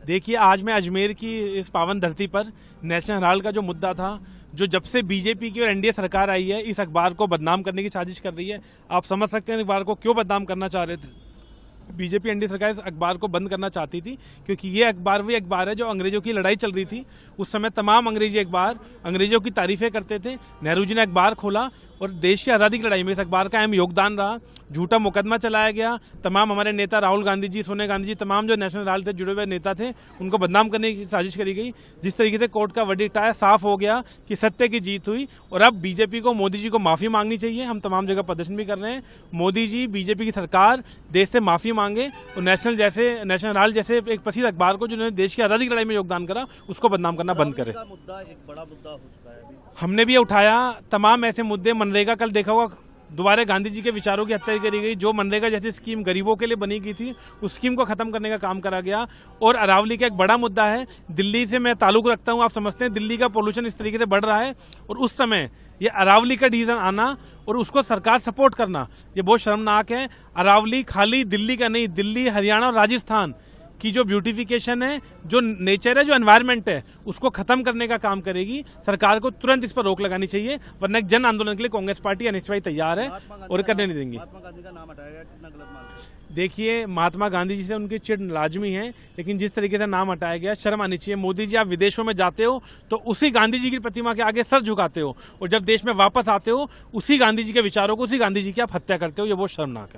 देखिए, आज मैं अजमेर की इस पावन धरती पर नेशनल हेराल्ड का जो मुद्दा था, जो जब से बीजेपी की और एनडीए सरकार आई है, इस अखबार को बदनाम करने की साजिश कर रही है। आप समझ सकते हैं अखबार को क्यों बदनाम करना चाह रहे थे। बीजेपी एनडीए सरकार इस अखबार को बंद करना चाहती थी, क्योंकि ये अखबार वही अखबार है जो अंग्रेजों की लड़ाई चल रही थी। उस समय तमाम अंग्रेजी अखबार अंग्रेजों की तारीफें करते थे। नेहरू जी ने अखबार खोला और देश की आज़ादी की लड़ाई में इस अखबार का अहम योगदान रहा। झूठा मुकदमा चलाया गया। तमाम हमारे नेता राहुल गांधी जी, सोनिया गांधी जी, तमाम जो नेशनल हेराल्ड से जुड़े हुए नेता थे, उनको बदनाम करने की साजिश करी गई। जिस तरीके से कोर्ट का वर्डिक्ट आया, साफ हो गया कि सत्य की जीत हुई। और अब बीजेपी को, मोदी जी को माफी मांगनी चाहिए। हम तमाम जगह प्रदर्शन भी कर रहे हैं। मोदी जी, बीजेपी की सरकार देश से माफी मांगे और नेशनल हेराल्ड जैसे एक प्रसिद्ध अखबार को, जिन्होंने देश की आजादी की लड़ाई में योगदान करा, उसको बदनाम करना बंद करे। मुद्दा एक बड़ा मुद्दा हो चुका है अभी। हमने भी उठाया तमाम ऐसे मुद्दे। मनरेगा, कल देखा होगा, दोबारा गांधी जी के विचारों की हत्या करी गई। जो मनरेगा जैसी स्कीम गरीबों के लिए बनी गई थी, उस स्कीम को खत्म करने का काम करा गया। और अरावली का एक बड़ा मुद्दा है। दिल्ली से मैं ताल्लुक रखता हूं, आप समझते हैं दिल्ली का पोल्यूशन इस तरीके से बढ़ रहा है, और उस समय ये अरावली का डिसीजन आना और उसको सरकार सपोर्ट करना, ये बहुत शर्मनाक है। अरावली खाली दिल्ली का नहीं, दिल्ली, हरियाणा और राजस्थान की जो ब्यूटिफिकेशन है, जो नेचर है, जो एनवायरनमेंट है, उसको खत्म करने का काम करेगी। सरकार को तुरंत इस पर रोक लगानी चाहिए, वरना एक जन आंदोलन के लिए कांग्रेस पार्टी अनिश्चित तैयार है और करने नहीं देंगे। महात्मा गांधी का नाम हटाया गया, कितना गलत मानते हैं? देखिए, महात्मा गांधी जी से उनकी चिढ़ लाजमी है, लेकिन जिस तरीके से नाम हटाया गया, शर्म आनी चाहिए। मोदी जी, आप विदेशों में जाते हो तो उसी गांधी जी की प्रतिमा के आगे सर झुकाते हो, और जब देश में वापस आते हो उसी गांधी जी के विचारों को, उसी गांधी जी की आप हत्या करते हो। ये बहुत शर्मनाक है।